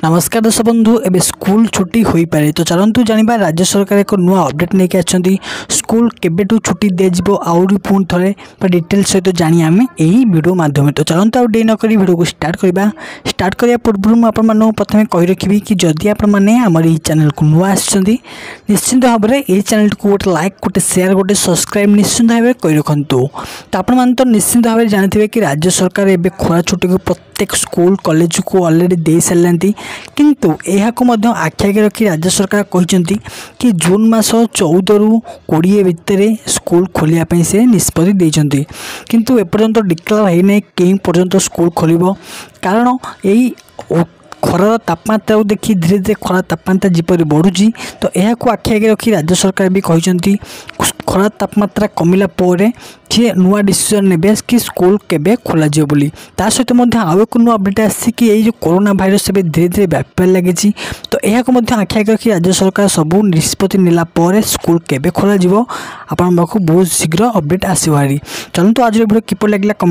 नमस्कार दर्शक बंधु एबे स्कूल छुट्टी हो पारे तो चलतु जाना राज्य सरकार एक नुआ अपडेट लेके आछंती स्कूल केबेठू छुट्टी दिज्व आउरी पुणी थे डिटेल सहित जानी आम यही वीडियो माध्यम तो चलतु आउ डे नक वीडियो को स्टार्ट करने पूर्व मुझे प्रथम कही रखी कि जदि आम चैनल को नुआ आसछंती निश्चिंत भाव में यही चैनल को गोटे लाइक गोटे शेयर गोटे सब्सक्राइब निश्चिंत भाव कही रखु तो आपण तो निश्चिंत भाव जानते कि राज्य सरकार एवं खरा छुट्टी को प्रत्येक स्कूल कॉलेज को ऑलरेडी दे सारे किंतु यह आखि आगे रखी राज्य सरकार कहते कि जून मास 14 रु 20 भितर स्कूल खोलिया से निष्पत्ति देते किंतु एपर्यंत डिक्लेयर होना कहीं पर्यंत स्कूल खोल कारण यही खरार तापमात्रा देखी धीरे धीरे खरार तापमात्रा जिपर बढ़ुची तो यह आखि आगे रखी राज्य सरकार भी कहते खरार तापमात्रा कमिला सी नुआ डिसीजन ने कि स्कूल केबे खोल बोली सहित आउ एक नुआ अपडेट आसी जो कोरोना भाइरस धीरे धीरे व्यापार लगी तो यह आखि आगे रखी राज्य सरकार सबू निष्पत्ति नेला स्कूल केबे खोल आपण बहुत शीघ्र अपडेट आसो। चलते आज वीडियो किपर लगे